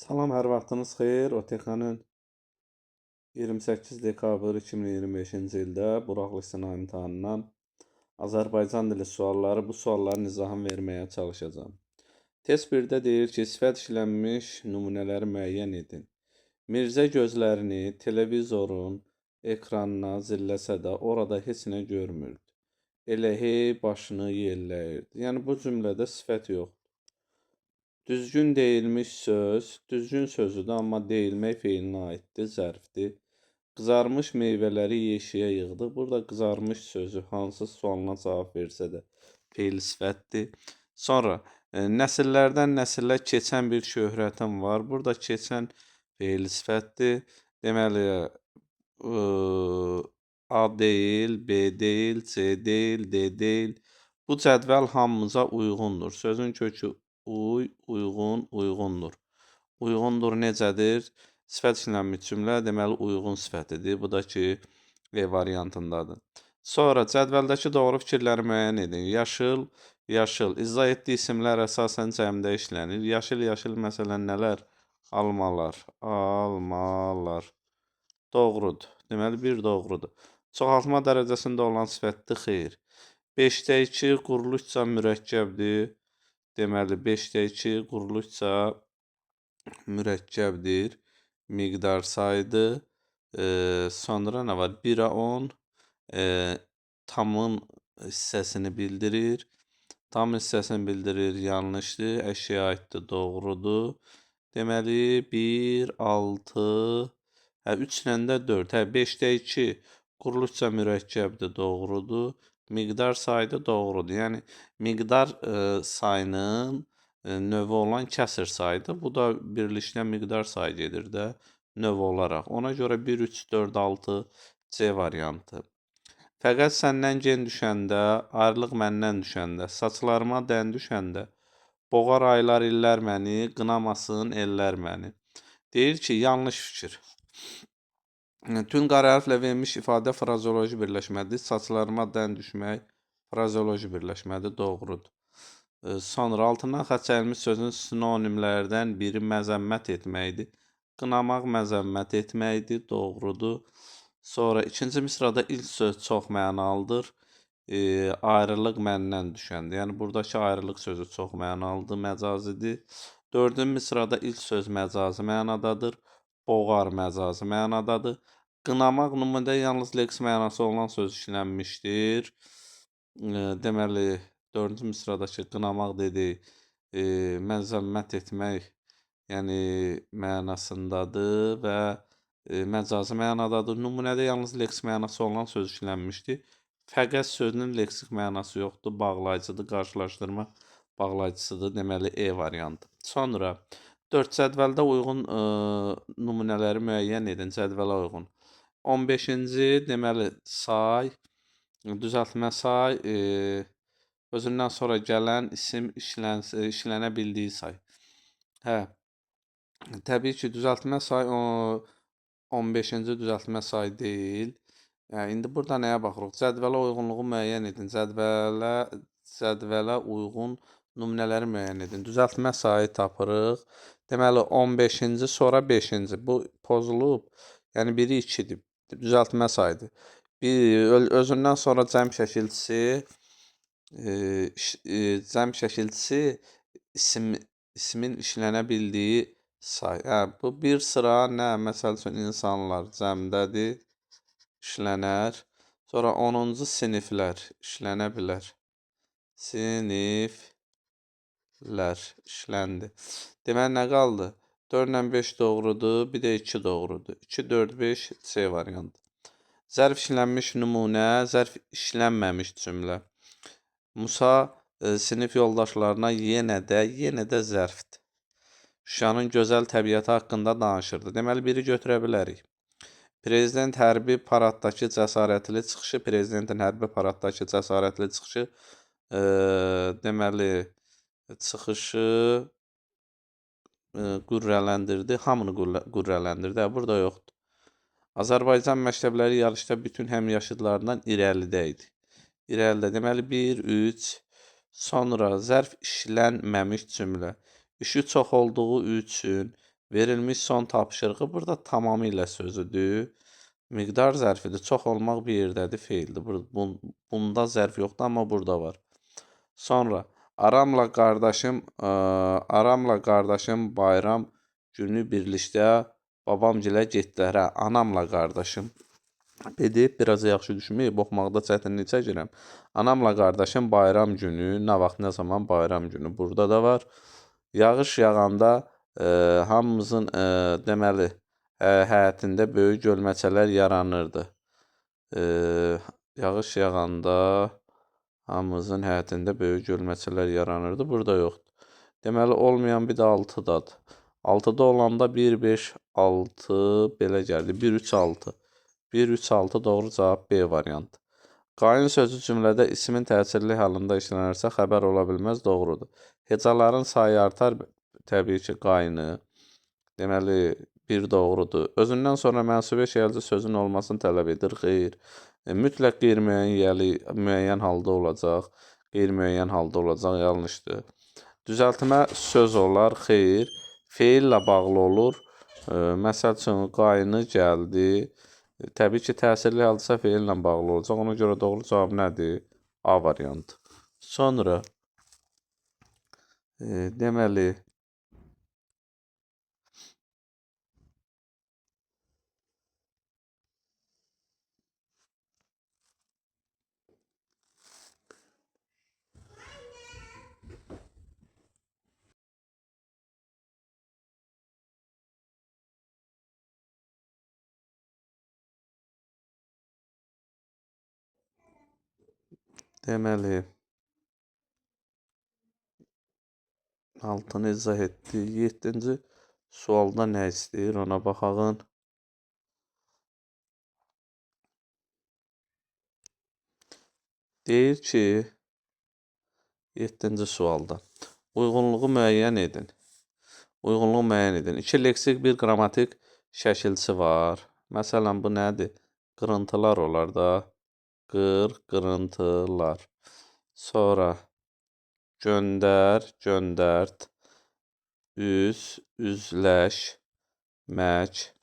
Salam, hər vaxtınız xeyir. OTK-nın 28 dekabr 2025-ci ildə buraxılış sınav imtahanından Azərbaycan dili sualları, bu sualların izahını verməyə çalışacağım. Test 1-də deyir ki, sifət işlənmiş nümunələri müəyyən edin. Mirzə gözlərini televizorun ekranına zilləsə də orada heç nə görmürdü. Elə hey başını yelləyirdi. Yəni bu cümlədə sifət yox. Düzgün deyilmiş söz, düzgün sözüdür, amma deyilmək feilinə aiddir, zərfdir. Qızarmış meyvələri yeşiyə yığdı. Burada qızarmış sözü hansı sualına cavab versə də feil sifətdir. Sonra nəsillərdən nəsillə keçən bir şöhrətim var. Burada keçən feil sifətdir. Deməli, A deyil, B deyil, C deyil, D deyil. Bu cədvəl hamımıza uyğundur. Sözün kökü uyğun, uyğundur. Uyğundur necədir? Sifət işlənmiş cümlə deməli uyğun sifətidir. Bu da ki, E variantındadır. Sonra cədvəldəki doğru fikirləri müəyyən edin. Yaşıl, yaşıl. İzah etdiyi isimlər əsasən cəmdə işlənir. Yaşıl, yaşıl məsələn nələr? Almalar, almalar. Doğrudur. Deməli, bir doğrudur. Çoxaltma dərəcəsində olan sifətdir, xeyr. 5-də 2 quruluşca mürəkkəbdir. Deməli, 5-də 2 quruluşca mürəkkəbdir. Miqdar sayıdır. Sonra nə var? 1-ə 10 tamın hissəsini bildirir. Tam hissəsini bildirir, yanlışdır. Əşya aiddir, doğrudur. Deməli, 1, 6, 3 ilə də 4. 5-də 2 quruluşca mürəkkəbdir, doğrudur. Miqdar sayıdır, doğrudur. Yəni, miqdar sayının növü olan kəsr sayıdır. Bu da birlikdə miqdar sayı gedir də növ olaraq. Ona görə 1, 3, 4, 6 C variantı. Fəqət səndən gen düşəndə, ayrılıq məndən düşəndə, saçlarıma dən düşəndə, boğar aylar illər məni, qınamasın ellər məni. Deyir ki, yanlış fikir. Tüm qara hərflə verilmiş ifadə frazeoloji birləşmədir. Saçlarıma dən düşmək frazeoloji birləşmədir, doğrudur. Sonra altından xətt çəkilmiş sözün sinonimlərdən biri məzəmmət etməkdir. Qınamaq məzəmmət etməkdir, doğrudur. Sonra ikinci misrada ilk söz çox mənalıdır. Ayrılıq məndən düşəndə. Yəni, buradakı ayrılıq sözü çox mənalıdır, məcazidir. Dördüncü misrada ilk söz məcazi mənadadır. Boğar məcazi mənadadır. Qınamaq nümunədə yalnız leks mənası olan söz işlənmişdir. Deməli, 4-cü misradakı qınamaq dedik, məzəmmət etmək, yəni mənasındadır və məcazi mənadadır. Nümunədə yalnız leks mənası olan söz işlənmişdir. Fəqət sözünün leksik mənası yoxdur, bağlayıcıdır, qarşılaşdırma bağlayıcısıdır. Deməli, E variantı. Sonra 4 cədvəldə uyğun nümunələri müəyyən edin, cədvələ uyğun. 15-ci, deməli, say, düzəltmə say, özündən sonra gələn isim işlənə bildiyi say. Təbii ki, düzəltmə say 15-ci düzəltmə say deyil. İndi burada nəyə baxırıq? Cədvələ uyğunluğu müəyyən edin. Cədvələ uyğun nümunələri müəyyən edin. Düzəltmə sayı tapırıq. Deməli, 15-ci sonra 5-ci. Bu pozulub. Yəni, biri 2-dir. Düzəltmə sayıdır. Özündən sonra cəm şəkilçisi ismin işlənə bildiyi say. Bu bir sıra nə? Məsəl üçün, insanlar cəmdədir, işlənər. Sonra 10-cu siniflər işlənə bilər. Siniflər işləndi. Deməli, nə qaldı? 4 ilə 5 doğrudur, bir də 2 doğrudur. 2, 4, 5 C variantı. Zərf işlənmiş nümunə, zərf işlənməmiş cümlə. Musa sinif yoldaşlarına yenə də zərfdir. Şuşanın gözəl təbiəti haqqında danışırdı. Deməli, biri götürə bilərik. Prezident hərbi paraddakı cəsarətli çıxışı, prezidentin hərbi paraddakı cəsarətli çıxışı, deməli, çıxışı qürrələndirdi, hamını qürrələndirdi. Burada yoxdur. Azərbaycan məktəbləri yarışda bütün həmyaşıdlarından irəlidə idi. İrəlidə, deməli, 1, 3, sonra zərf işlənməmiş cümlə. İşi çox olduğu üçün Verilmiş son tapşırığı burada tamamilə sözüdür. Miqdar zərfidir. Çox olmaq bir yerdədir, feildir. Bunda zərf yoxdur, amma burada var. Sonra aramla qardaşım bayram günü birlikdə babamgilə getdilər. Hə, anamla qardaşım. PDF biraz yaxşı düşünməyib, oxumaqda çətinlik çəkirəm. Anamla qardaşım bayram günü, nə vaxt, nə zaman bayram günü burada da var. Yağış yağanda hamımızın deməli həyətində böyük gölməçələr yaranırdı. Yağış yağanda hamımızın həyətində böyük gölməçələr yaranırdı. Burada yoxdur. Deməli olmayan bir də 6-dadır. 6-da olanda 1, 5, 6 belə gəldi. 1, 3, 6. 1, 3, 6 doğru cavab B variantı. Qayın sözü cümlədə ismin təsirli halında işlənərsə xəbər ola bilməz, doğrudur. Hecaların sayı artar, təbii ki, qayını. Deməli, bir doğrudur. Özündən sonra mənsubi eşyəlci sözün olmasını tələb edir, xeyr. Mütləq qeyri-müəyyən halda olacaq. Qeyri-müəyyən halda olacaq, yanlışdır. Düzəltmə söz olar, xeyr. Feillə bağlı olur. Məsəl üçün, qayını gəldi. Təbii ki, təsirli haldısa feillə bağlı olacaq. Ona görə doğru cavab nədir? A variantı. Sonra deməli altını izah etdi. 7-ci sualda nə istəyir? Ona baxağın. Deyir ki, 7-ci sualda uyğunluğu müəyyən edin. Uyğunluğu müəyyən edin. 2 leksik, bir qrammatik şəkilçi var. Məsələn, bu nədir? Qırıntılar olar da. Qırıntılar. Sonra göndər, göndərt. Üzləş, mək.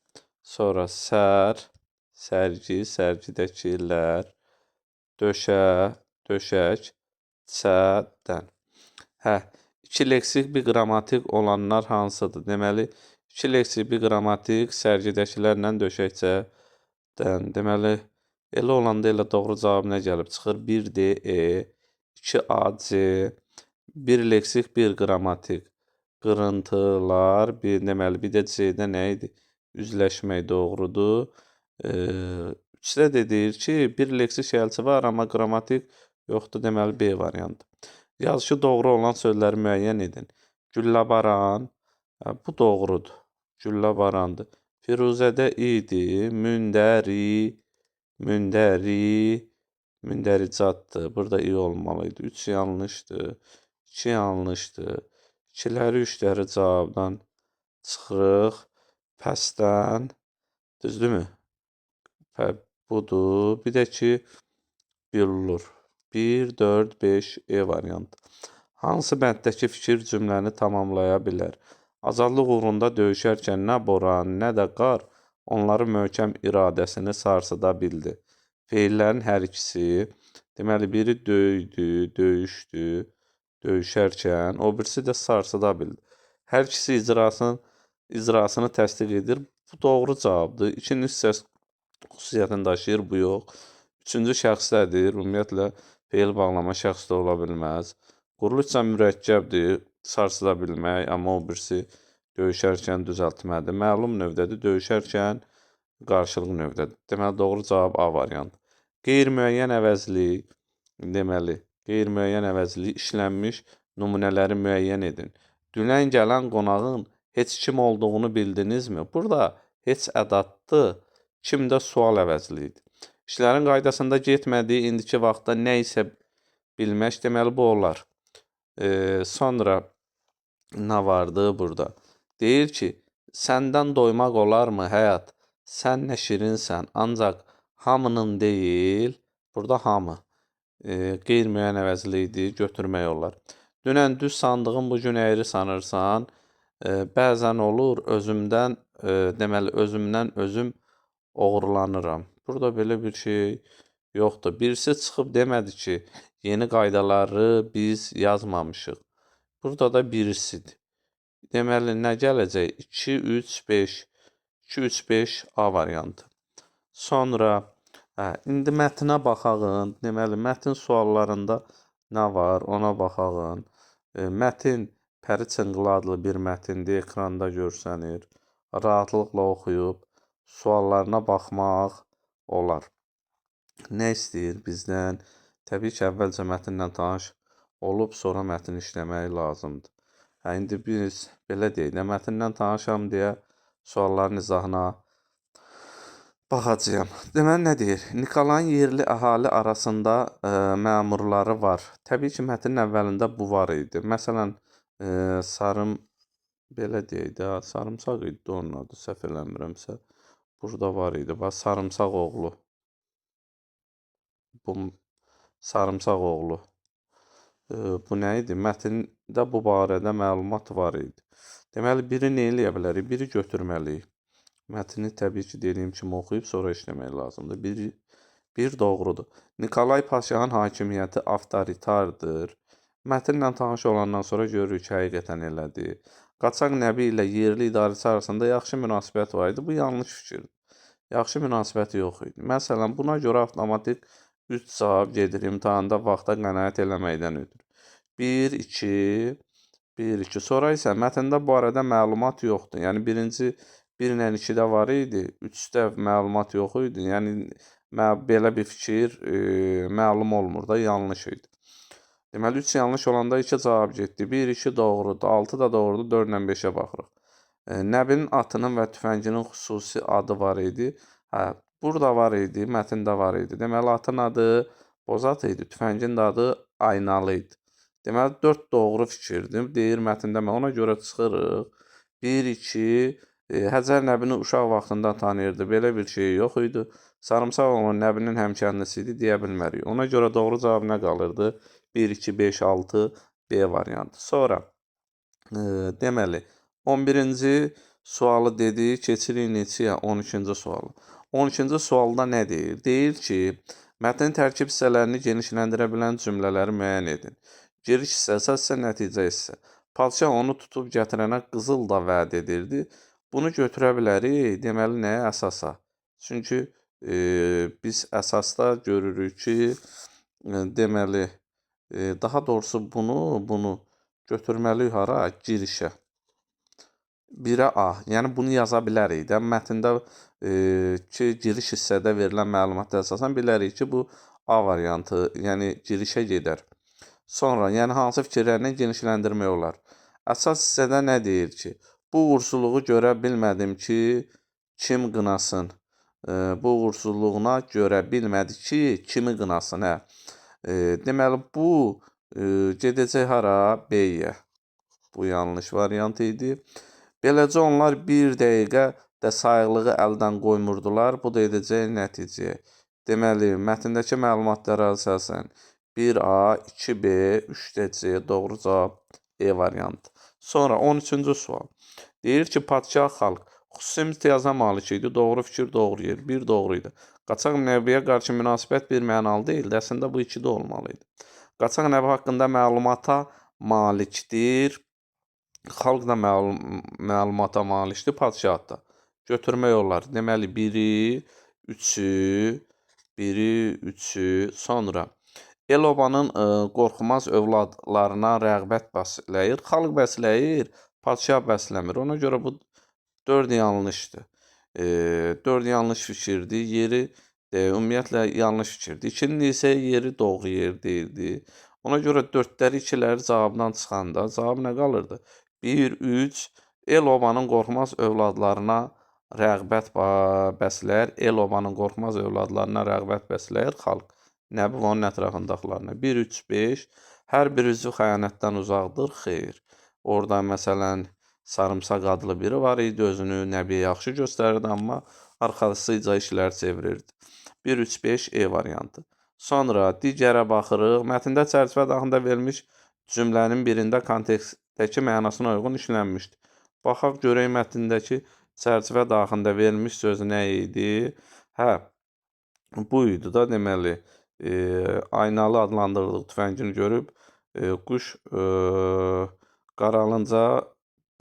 Sonra sərgi, sərgidəkilər. Döşə, döşək, çədən. Hə, 2 leksik, bir qrammatik olanlar hansıdır? Deməli, 2 leksik, bir qrammatik sərgidəkilərlə döşəkçədən. Deməli, elə olanda elə doğru cavab nə gəlib çıxır? 1D, E, 2AC, 1 leksik, bir qrammatik. Qırıntılar, deməli, bir də C-də nə idi? Üzləşmək doğrudur. 3-də də deyir ki, bir leksik şəkilçi var, amma qrammatik yoxdur, deməli B variantı. Yazışı doğru olan sözləri müəyyən edin. Güllabaran, bu doğrudur. Güllabarandır. Firuzədə idi, mündəricatdır. Burada i olmalıydı. 3 yanlışdır. 2 yanlışdır. 2-ləri 3-ləri cavabdan çıxırıq. Pəstən, düzdürmü? Budur. Bir də ki, billur. 1, 4, 5, E variantı. Hansı bənddəki fikir cümləni tamamlaya bilər? Azadlıq uğrunda döyüşərkən nə boran, nə də qar onların möhkəm iradəsini sarsıda bildi. Feillərin hər ikisi, deməli, biri döydü, döyüşdü, döyüşərkən, o birisi də sarsıda bildi. Hər ikisi icrasını təsdiq edir. Bu doğru cavabdır. İkinci səs xüsusiyyətini daşıyır, bu yox. Üçüncü şəxsdədir. Ümumiyyətlə, feil bağlama şəxsdə ola bilməz. Quruluşca mürəkkəbdir, sarsıda bilmək, amma o birisi döyüşərkən düzəltmədir. Məlum növdədir, döyüşərkən qarşılıq növdədir. Deməli, doğru cavab A variantı. Qeyri-müəyyən əvəzlik, deməli, qeyri-müəyyən əvəzlik işlənmiş nümunələri müəyyən edin. Dünən gələn qonağın heç kim olduğunu bildinizmi? Burada heç ədatdır, kim də sual əvəzliyidir. İşlərin qaydasında getmədiyi indiki vaxtda nə isə bilmək, deməli, bu olar. Sonra nə vardı burada? Deyir ki, səndən doymaq olarmı həyat? Sən nə şirinsən, ancaq hamının deyil, burada hamı. Qeyri-müəyyən əvəzliyidir, götürmək olar. Dünən düz sandığın bu gün əyri sanırsan, Bəzən olur deməli özümdən özüm oğurlanıram. Burada belə bir şey yoxdur. Birisi çıxıb demədi ki, yeni qaydaları biz yazmamışıq. Burada da birisidir. Deməli, nə gələcək? 2, 3, 5. 2, 3, 5 A variantı. Sonra, indi mətnə baxağın. Deməli, mətn suallarında nə var, ona baxağın. Mətin Pəri Çınqılı adlı bir mətindir, ekranda görsənir. Rahatlıqla oxuyub suallarına baxmaq olar. Nə istəyir bizdən? Təbii ki, əvvəlcə mətnlə tanış olub, sonra mətn işləmək lazımdır. İndi biz belə deyək də, mətndən tanışam deyə sualların izahına baxacağam. Deməli, nə deyir? Nikolayın yerli əhali arasında məmurları var. Təbii ki, mətnin əvvəlində bu var idi. Məsələn, belə deyək də, Sarımsaq idi onun adı, səhv eləmirəmsə. Burada var idi, bax, Sarımsaq oğlu. Bu Sarımsaq oğlu. Bu nə idi? Mətndə bu barədə məlumat var idi. Deməli, biri nə eləyə bilərik? Biri götürməliyik. Mətni təbii ki, dediyim kimi oxuyub, sonra işləmək lazımdır. Bir doğrudur. Nikolay Paşanın hakimiyyəti avtoritardır. Mətnlə tanış olandan sonra görürük ki, həqiqətən elədir. Qaçaq Nəbi ilə yerli idarəçi arasında yaxşı münasibət var idi. Bu yanlış fikirdir. Yaxşı münasibəti yox idi. Məsələn, buna görə avtomatik 3 cavab gedir imtahanda vaxta qənaət eləməkdən ötürü. 1, 2, 1, 2. Sonra isə mətndə bu arada məlumat yoxdur. Yəni, birinci 1 ilə 2-də var idi, 3-də məlumat yox idi. Yəni, belə bir fikir məlum olmur da, yanlış idi. Deməli, 3 yanlış olanda 2 cavab getdi. 1, 2 doğrudur, 6 da doğrudur, 4 ilə 5-ə baxırıq. Nəbinin atının və tüfənginin xüsusi adı var idi. Burada var idi, mətndə var idi. Deməli, atın adı Bozat idi, tüfəngin də adı Aynalı idi. Deməli, 4 doğru fikirdir. Deyir mətndə, ona görə çıxırıq. 1, 2, Həcər Nəbini uşaq vaxtında tanıyırdı. Belə bir şey yox idi. Sarımsaq olan Nəbinin həmkəndisi idi, deyə bilmərik. Ona görə doğru cavab nə qalırdı? 1, 2, 5, 6, B variantı. Sonra, deməli, 11-ci sualı dedik, keçirik neçəyə? 12-ci sualı. 12-ci sualda nə deyir? Deyir ki, mətnin tərkib hissələrini genişləndirə bilən cümlələri müəyyən edin. Giriş hissə, əsas hissə, nəticə hissə. Padşah onu tutub gətirənə qızıl da vəd edirdi. Bunu götürə bilərik, deməli nəyə? Əsasa. Çünki biz əsasda görürük ki, deməli, daha doğrusu bunu götürməliyik hara? Girişə. 1-ə A. Yəni, bunu yaza bilərik də. Mətndə ki, giriş hissədə verilən məlumata əsasən bilərik ki, bu A variantı, yəni girişə gedər. Sonra, yəni hansı fikirlərlə genişləndirmək olar? Əsas hissədə nə deyir ki, bu uğursuzluğu görə bilmədim ki, kim qınasın? Bu uğursuzluğuna görə bilmədi ki, kimi qınasın? Deməli, bu gedəcək hara? B-yə. Bu yanlış variant idi. Beləcə onlar bir dəqiqə də sayıqlığı əldən qoymurdular. Bu da edəcək nəticəyə. Deməli, mətndəki məlumatlara əsasən 1A, 2B, 3C doğru cavab E variantı. Sonra 13-cü sual. Deyir ki, padşah xalq xüsusi imtiyaza malik idi. Doğru fikir, doğru yer. 1 doğru idi. Qaçaq Nəbiyə qarşı münasibət bir mənalı deyildi. Əslində bu 2-də olmalı idi. Qaçaq Nəbi haqqında məlumata malikdir. Xalq da məlumata malikdir, padşah da. Götürmək olar. Deməli, 1-i, 3-ü, 1-i, 3-ü, sonra El-obanın qorxmaz övladlarına rəğbət bəsləyir. Xalq bəsləyir, padşah bəsləmir. Ona görə bu 4 yanlışdır. 4 yanlış fikirdir. Yeri ümumiyyətlə yanlış fikirdir. 2-nin isə yeri doğru yer deyildi. Ona görə 4-ləri 2-ləri cavabdan çıxanda cavab nə qalırdı? 1, 3, El-obanın qorxmaz övladlarına rəğbət bəsləyir. El-obanın qorxmaz övladlarına rəğbət bəsləyir xalq. Nəbi və onun ətrafındakılarına. 1, 3, 5. Hər bir üzvü xəyanətdən uzaqdır. Xeyr. Orada məsələn Sarımsaq adlı biri var idi. Özünü Nəbiyə yaxşı göstərirdi, amma arxasıca işlər çevirirdi. 1, 3, 5 E variantı. Sonra digərə baxırıq. Mətndə çərçivə daxilində verilmiş cümlənin birində kontekstdəki mənasına uyğun işlənmişdir. Baxaq görək mətndəki çərçivə daxilində verilmiş söz nə idi? Hə, bu idi da deməli, aynalı adlandırdığı tüfəngini görüb quş qaralınca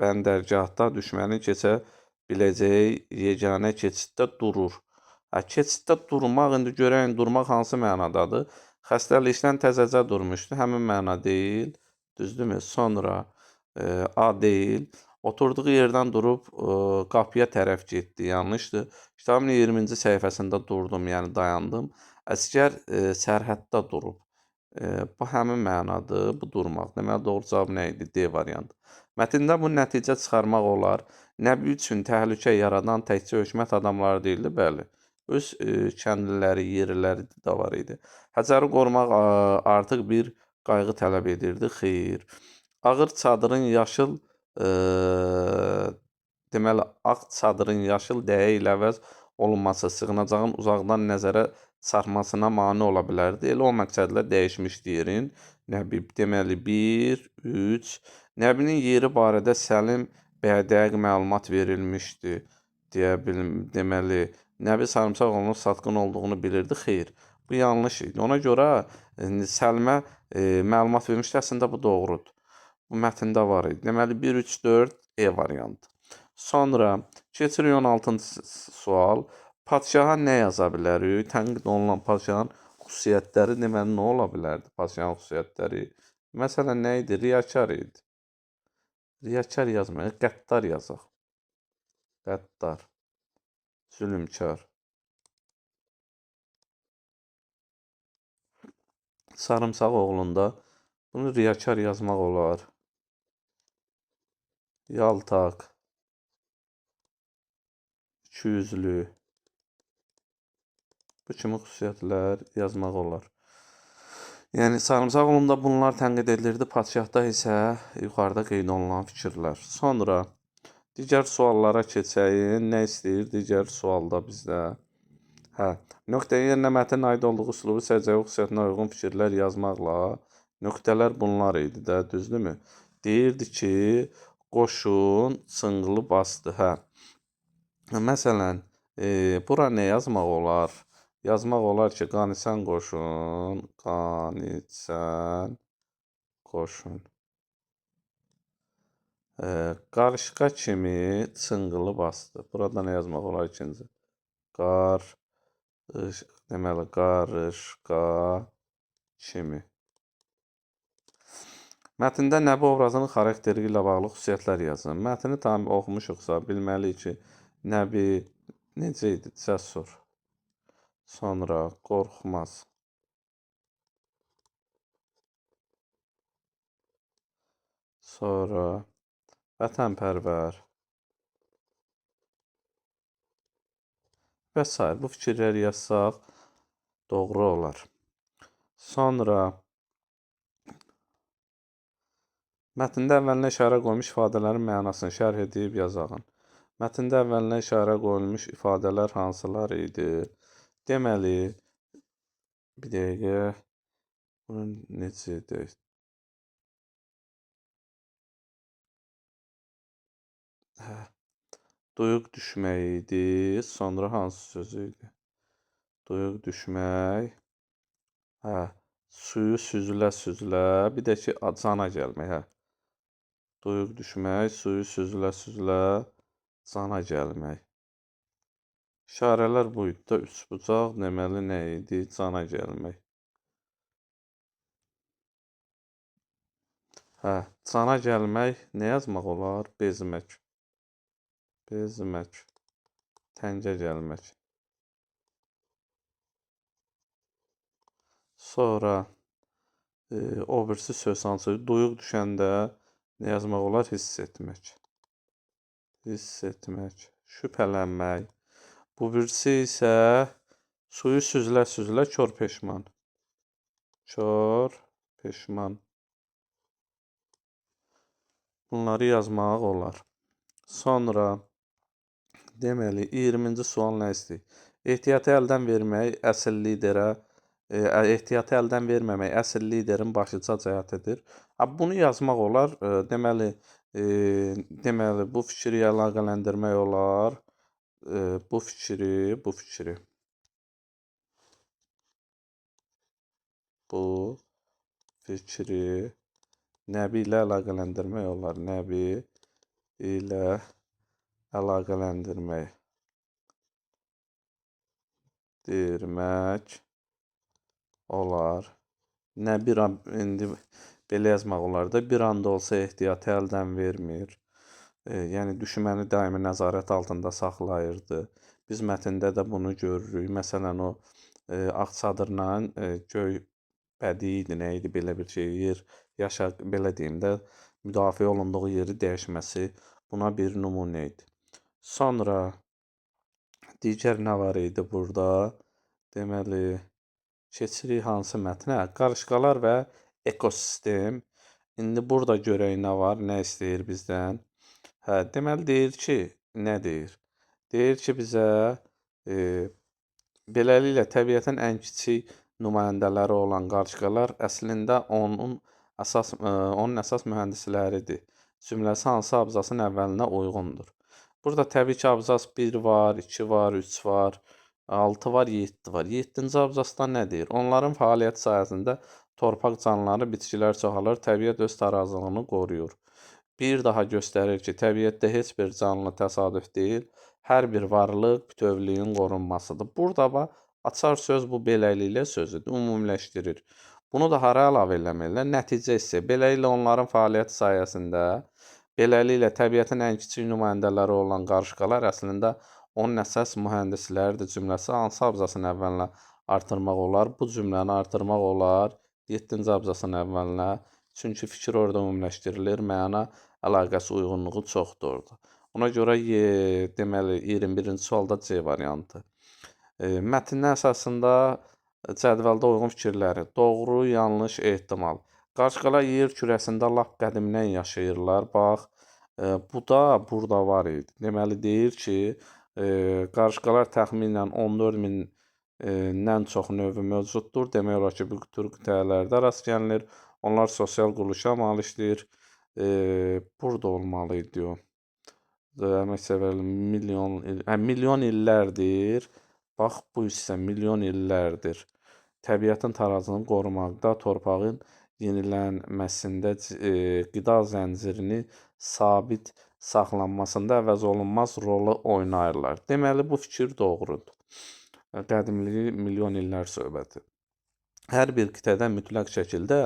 bəndərgahda düşmənin keçə biləcəyi yeganə keçiddə durur. Keçiddə durmaq, indi görəyin durmaq hansı mənadadır? Xəstəlikdən təzəcə durmuşdu, həmin məna deyil, düzdürmü? Sonra A deyil. Oturduğu yerdən durub qapıya tərəf getdi, yanlışdır. Kitabın 20-ci səhifəsində durdum, yəni dayandım. Əsgər sərhəddə durub. Bu həmin mənadır, bu durmaq. Deməli, doğru cavab nə idi? D variantı. Mətndə bu nəticə çıxarmaq olar. Nəbi üçün təhlükə yaradan təkcə hökumət adamları deyildi, bəli. Öz kəndliləri, yerliləri də var idi. Həcəri qorumaq artıq bir qayğı tələb edirdi. Xeyr. Ağır çadırın yaşıl deməli, ağ çadırın yaşıl dəyə ilə əvəz olunması sığınacağın uzaqdan nəzərə çarpmasına mane ola bilərdi. Elə o məqsədlə dəyişmişdi yerin. Nəbi, deməli, 1, 3. Nəbinin yeri barədə Səlim bəyə dəqiq məlumat verilmişdi. Deməli, Nəbi sarımsaq onun satqın olduğunu bilirdi. Xeyr, bu yanlış idi. Ona görə Səlimə məlumat vermişdi. Əslində bu doğrudur. Bu mətndə var idi. Deməli, 1, 3, 4 E variantı. Sonra keçirik 16-cı sual. Padşaha nə yaza bilərik? Tənqid olunan padşahın xüsusiyyətləri deməli nə ola bilərdi? Padşahın xüsusiyyətləri. Məsələn, nə idi? Riyakar idi. Riyakar yazmayaq, qəddar yazaq. Qəddar. Zülmkar. Sarımsaq oğlunda bunu riyakar yazmaq olar. Yaltaq. İkiyüzlü. Bu kimi xüsusiyyətlər yazmaq olar. Yəni, sarımsaq oğlunda bunlar tənqid edilirdi. Padşahda isə yuxarıda qeyd olunan fikirlər. Sonra digər suallara keçəyin. Nə istəyir digər sualda bizdə? Hə, nöqtəyə yerinə mətnin aid olduğu üslubu səcəvi xüsusiyyətinə uyğun fikirlər yazmaqla nöqtələr bunlar idi də, düzdürmü? Deyirdi ki, qoşun çınqılı bastı. Hə. Məsələn, bura nə yazmaq olar? Yazmaq olar ki, qanisən qoşun, qanisən qoşun. Qarışqa kimi çınqılı bastı. Burada nə yazmaq olar ikinci? Deməli, qarışqa kimi. Mətndə Nəbi obrazının xarakteri ilə bağlı xüsusiyyətlər yazın. Mətni tam oxumuşuqsa, bilməliyik ki, Nəbi necə idi? Cəsur. Sonra qorxmaz. Sonra vətənpərvər. Və s. Bu fikirləri yazsaq doğru olar. Sonra mətndə əvvəlinə işarə qoyulmuş ifadələrin mənasını şərh edib yazağın. Mətndə əvvəlinə işarə qoyulmuş ifadələr hansılar idi? Deməli, bir dəqiqə, bunu necə edək? Duyuq düşmək idi, sonra hansı sözü idi? Duyuq düşmək, suyu süzülə-süzülə, bir də ki, cana gəlmək, Duyuq düşmək, suyu süzülə-süzülə, cana gəlmək. İşarələr bu idi da, üçbucaq, deməli nə idi? Cana gəlmək. Cana gəlmək, nə yazmaq olar? Bezmək. Bezmək. Təngə gəlmək. Sonra o birisi söz hansı? Duyuq düşəndə nə yazmaq olar? Hiss etmək. Hiss etmək. Şübhələnmək. Bu birisi isə suyu süzülə-süzülə kör peşman. Kör peşman. Bunları yazmaq olar. Sonra deməli 20-ci sual nə istəyir? Ehtiyatı əldən vermək əsl liderə ehtiyatı əldən verməmək əsl liderin başlıca cəhətidir. Bunu yazmaq olar. Deməli, Deməli, bu fikri əlaqələndirmək olar. Bu fikri, bu fikri nəbi ilə əlaqələndirmək olar. Nəbi ilə əlaqələndirmək olar. Nə bir an, indi belə yazmaq olar da, bir anda olsa ehtiyatı əldən vermir. Yəni düşməni daimi nəzarət altında saxlayırdı. Biz mətndə də bunu görürük. Məsələn, o ağ çadırla göy bədii idi, nə idi belə bir şey, belə deyim də, müdafiə olunduğu yeri dəyişməsi buna bir nümunə idi. Sonra digər nə var idi burada? Deməli, keçirik hansı mətnə? Qarışqalar və ekosistem. İndi burada görək nə var, nə istəyir bizdən. Deməli, deyir ki, nə deyir? Deyir ki, bizə beləliklə təbiətin ən kiçik nümayəndələri olan qarışqalar əslində onun əsas mühəndisləridir. Cümləsi hansı abzasın əvvəlinə uyğundur? Burada təbii ki, abzas 1 var, 2 var, 3 var, 6 var, 7 var. 7-ci abzasda nə deyir? Onların fəaliyyəti sayəsində torpaq canlıları, bitkilər çoxalır, təbiət öz tarazılığını qoruyur. Bir daha göstərir ki, təbiətdə heç bir canlı təsadüf deyil, hər bir varlıq bütövlüyün qorunmasıdır. Burada bax, açar söz bu beləliklə sözüdür, ümumiləşdirir. Bunu da hara əlavə eləmirlər? Nəticə isə beləliklə onların fəaliyyəti sayəsində, beləliklə təbiətin ən kiçik nümayəndələri olan qarışqalar əslində onun əsas mühəndisləridir cümləsi hansı abzasın əvvəlinə artırmaq olar? Bu cümləni artırmaq olar 7-ci abzasın əvvəlinə. Çünki fikir orada ümumiləşdirilir, məna əlaqəsi uyğunluğu çoxdur orada. Ona görə deməli 21-ci sualda C variantı. Mətnin əsasında cədvəldə uyğun fikirləri. Doğru, yanlış, ehtimal. Qarışqalar yer kürəsində lap qədimdən yaşayırlar. Bax, bu da burada var idi. Deməli deyir ki, qarışqalar təxminən 14 mindən çox növü mövcuddur. Demək olar ki, bu tür qitələrdə rast gəlinir. Onlar sosial quruluşa malikdir. Burada olmalı idi o. Demək milyon illərdir. Bax, bu isə milyon illərdir. Təbiətin tarazını qorumaqda, torpağın yenilənməsində, qida zəncirinin sabit saxlanmasında əvəz olunmaz rolu oynayırlar. Deməli, bu fikir doğrudur. Qədimliyi milyon illər söhbəti. Hər bir qitədə mütləq şəkildə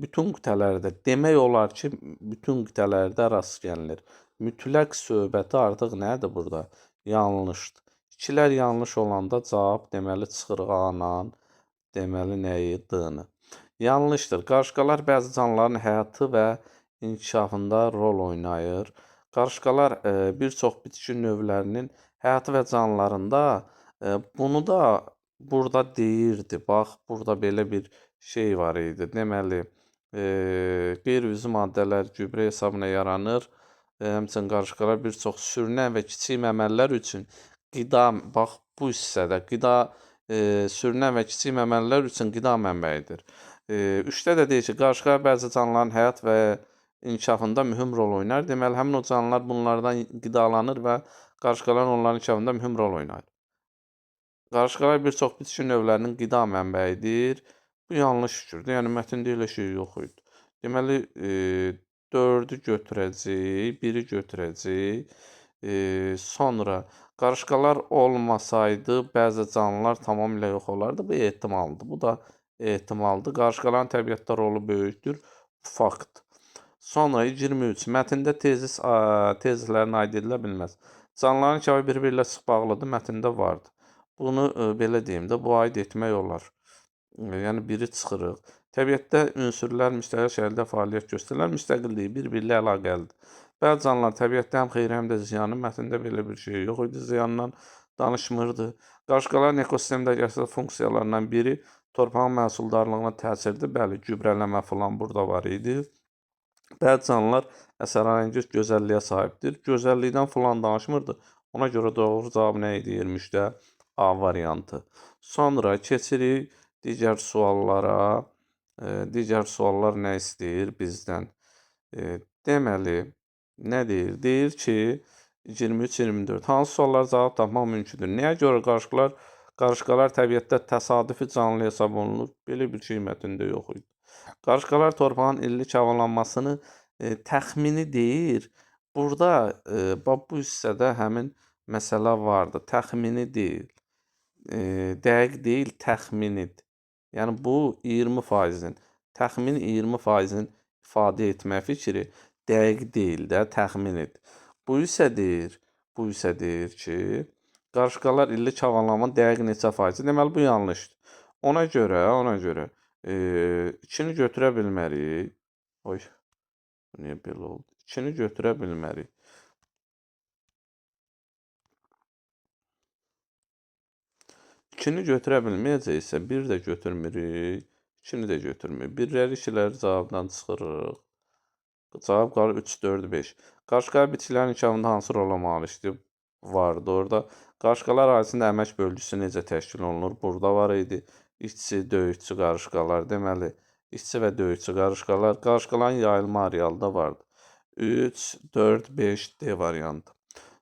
bütün qitələrdə demək olar ki, bütün qitələrdə rast gəlinir. Mütləq söhbəti artıq nədir burada? Yanlışdır. İkilər yanlış olanda cavab deməli çıxır A-la, deməli nəyi? D-ni. Yanlışdır. Qarışqalar bəzi canlıların həyatı və inkişafında rol oynayır. Qarışqalar bir çox bitki növlərinin həyatı və canlılarında bunu da burada deyirdi. Bax, burada belə bir şey var idi. Deməli, qeyri-üzvi maddələr gübrə hesabına yaranır. Həmçinin qarışqalar bir çox sürünən və kiçik məməlilər üçün qida, bax bu hissədə qida sürünən və kiçik məməlilər üçün qida mənbəyidir. 3-də də deyir ki, qarışqalar bəzi canlıların həyat və inkişafında mühüm rol oynar. Deməli, həmin o canlılar bunlardan qidalanır və qarışqalar onların inkişafında mühüm rol oynayır. Qarışqalar bir çox bitki növlərinin qida mənbəyidir. Bu yanlış fikirdir. Yəni, mətndə elə şey yox idi. Deməli, 4-ü götürəcəyik, 1-i götürəcəyik. Sonra qarışqalar olmasaydı, bəzi canlılar tamamilə yox olardı. Bu ehtimaldır. Bu da ehtimaldır. Qarışqaların təbiətdə rolu böyükdür. Fakt. Sonra 23. Mətndə tezislərini aid edilə bilməz. Canlıların inkişafı bir-biri ilə sıx bağlıdır. Mətndə vardır. Bunu belə deyim də, bu aid etmək olar. Yəni, biri çıxırıq. Təbiətdə ünsürlər müstəqil şəkildə fəaliyyət göstərirlər. Müstəqilliyi bir-biri ilə əlaqəlidir. Bəzi canlılar təbiətdə həm xeyri, həm də ziyanı. Mətndə belə bir şey yox idi. Ziyandan danışmırdı. Qarışqaların ekosistemdəki əsas funksiyalarından biri torpağın məhsuldarlığına təsirdir. Bəli, gübrələmə falan burada var idi. Bəzi canlılar əsrarəngiz gözəlliyə sahibdir. Gözəllikdən falan danışmırdı. Ona görə doğru cavab nə idi? 23-də A variantı. Sonra keçirik digər suallara. Digər suallar nə istəyir bizdən? Deməli, nə deyir? Deyir ki, 23-24 hansı suallara cavab tapmaq mümkündür? Nəyə görə qarışqalar təbiətdə təsadüfi canlı hesab olunur? Belə bir şey mətndə yox idi. Qarışqalar torpağın illik havalanmasını təxmini deyir. Burada bax bu hissədə həmin məsələ vardı. Təxmini deyil. Dəqiq deyil, təxminidir. Yəni bu 20%-in, təxmin 20%-in ifadə etmə fikri dəqiq deyil də, təxminidir. Bu isə deyir ki, qarışqalar illik havalanmanın dəqiq neçə faizi? Deməli bu yanlışdır. Ona görə 2-ni götürə bilmərik. Oy, bu niyə belə oldu? 2-ni götürə bilmərik. 2-ni götürə bilməyəcəksə 1 də götürmürük, 2-ni də götürmürük. Birləri, ikiləri cavabdan çıxırıq. Cavab qalır 3, 4, 5. Qarışqalar bitkilərin inkişafında hansı rola malikdir? Vardı orada. Qarışqalar ailəsində əmək bölgüsü necə təşkil olunur? Burada var idi. İşçi, döyüşçü qarışqalar. Deməli, işçi və döyüşçü qarışqalar. Qarışqaların yayılma arealı da vardı. 3, 4, 5 D variantı.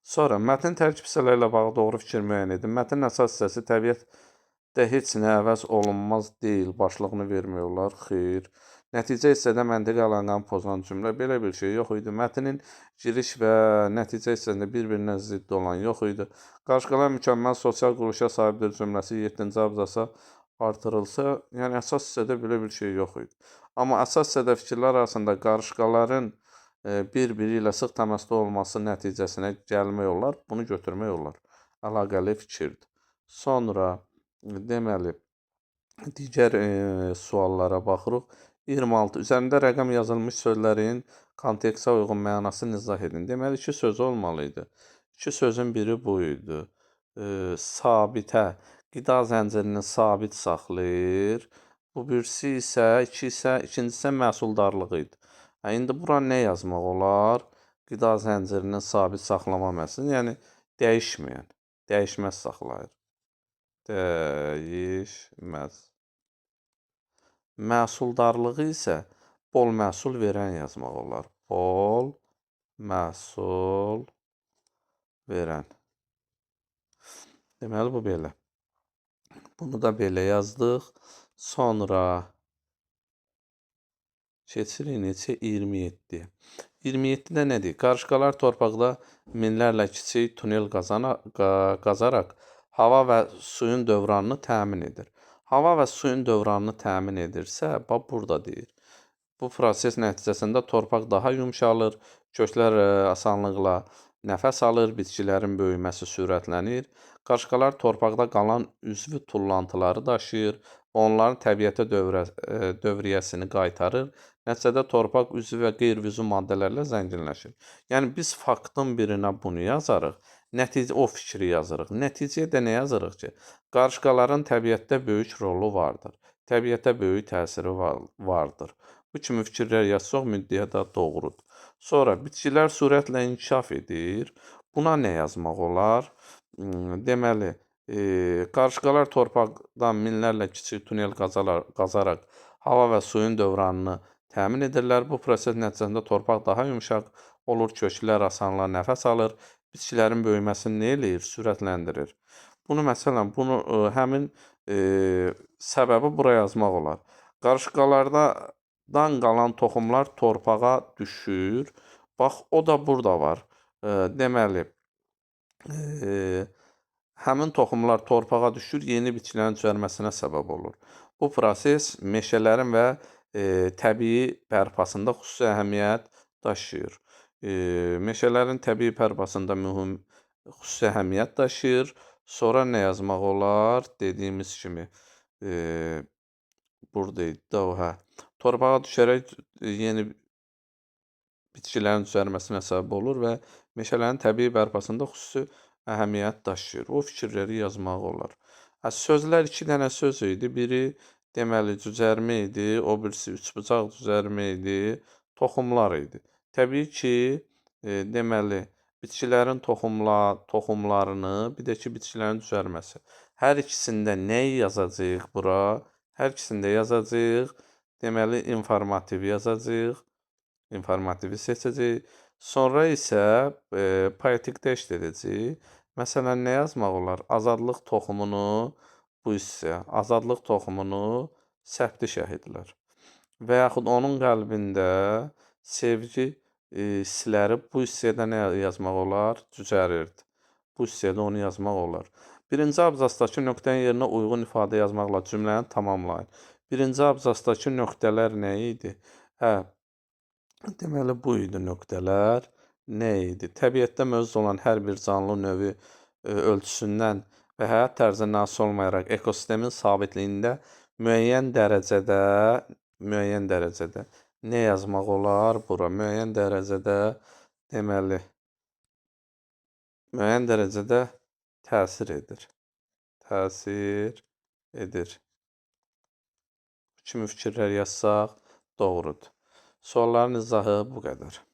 Sonra mətn tərkib hissələri ilə bağlı doğru fikir müəyyən edin. Mətnin əsas hissəsi təbiətdə heç nə əvəz olunmaz deyil. Başlığını vermək olar. Xeyr. Nəticə hissədə məntiqi əlaqəni pozan cümlə. Belə bir şey yox idi. Mətnin giriş və nəticə hissəsində bir-birinə zidd olan yox idi. Qarışqalar mükəmməl sosial quruluşa sahibdir cümləsi 7-ci abzasa artırılsa, yəni əsas hissədə belə bir şey yox idi. Amma əsas hissədə fikirlər arasında qarışqaların bir-biri ilə sıx təmasda olması nəticəsinə gəlmək olar, bunu götürmək olar. Əlaqəli fikirdir. Sonra deməli digər suallara baxırıq. 26. Üzərində rəqəm yazılmış sözlərin kontekstə uyğun mənasını izah edin. Deməli, 2 söz olmalı idi. 2 sözün biri bu idi. Sabitə, qida zəncirini sabit saxlayır. Bu birisi isə, ikincisi isə məhsuldarlığı idi. İndi bura nə yazmaq olar? Qida zəncirinin sabit saxlama məsələsini, yəni dəyişməyən, dəyişməz saxlayır. Dəyişməz. Məhsuldarlığı isə bol məhsul verən yazmaq olar. Bol məhsul verən. Deməli, bu belə. Bunu da belə yazdıq. Sonra keçirik neçə? 27. 27-də nə deyir? Qarışqalar torpaqda minlərlə kiçik tunel qazaraq hava və suyun dövranını təmin edir. Hava və suyun dövranını təmin edirsə, bax burada deyir. Bu proses nəticəsində torpaq daha yumşalır, köklər asanlıqla nəfəs alır, bitkilərin böyüməsi sürətlənir. Qarışqalar torpaqda qalan üzvü tullantıları daşıyır, onların təbiətə dövriyyəsini qaytarır. Nəticədə torpaq üzvü və qeyri-üzvü maddələrlə zənginləşir. Yəni biz faktın birinə bunu yazarıq, o fikri yazırıq. Nəticəyə də nə yazırıq ki, qarışqaların təbiətdə böyük rolu vardır. Təbiətə böyük təsiri vardır. Bu kimi fikirlər yazsaq müddəyə də doğrudur. Sonra bitkilər sürətlə inkişaf edir. Buna nə yazmaq olar? Deməli, qarışqalar torpaqdan minlərlə kiçik tunel qazaraq hava və suyun dövranını təmin edirlər. Bu proses nəticəsində torpaq daha yumşaq olur, köklər asanlıqla nəfəs alır, bitkilərin böyüməsini nə eləyir? Sürətləndirir. Məsələn, həmin səbəbi bura yazmaq olar. Qarışqalardan qalan toxumlar torpağa düşür. Bax, o da burada var. Deməli, həmin toxumlar torpağa düşür, yeni bitkilərin düzəlməsinə səbəb olur. Bu proses meşələrin və təbii bərpasında xüsusi əhəmiyyət daşıyır. Meşələrin təbii bərpasında xüsusi əhəmiyyət daşıyır. Sonra nə yazmaq olar? Dediyimiz kimi, buradaydı da o, hə. Torpağa düşərək yeni bitkilərin düzəlməsinə səbəb olur və meşələrin təbii bərpasında xüsusi əhəmiyyət daşıyır. O fikirləri yazmaq olar. Sözlər 2 dənə söz idi. Biri deməli cücərmə idi, o birisi üçbucaq cücərmə idi, toxumlar idi. Təbii ki, deməli bitkilərin toxumlarını, bir də ki bitkilərin düzəlməsi. Hər ikisində nəyi yazacağıq bura? Hər ikisində yazacağıq. Deməli informativ yazacağıq. informativi seçəcəyik. Sonra isə poetik dəşt edəcəyik. Məsələn, nə yazmaq olar? Azadlıq toxumunu bu hissəyə, azadlıq toxumunu səpdi şəhidlər. Və yaxud onun qəlbində sevgi siləri bu hissədə nə yazmaq olar? Cücərirdi. Bu hissədə onu yazmaq olar. Birinci abzasdakı nöqtənin yerinə uyğun ifadə yazmaqla cümləni tamamlayın. Birinci abzasdakı nöqtələr nə idi? Hə, deməli, bu idi nöqtələr. Nə idi? Təbiətdə mövcud olan hər bir canlı növü ölçüsündən və həyat tərzindən asılı olmayaraq ekosistemin sabitliyində müəyyən dərəcədə nə yazmaq olar bura? Müəyyən dərəcədə deməli, müəyyən dərəcədə təsir edir. Təsir edir. Kimi fikirlər yazsaq doğrudur. Sualların izahı bu qədər.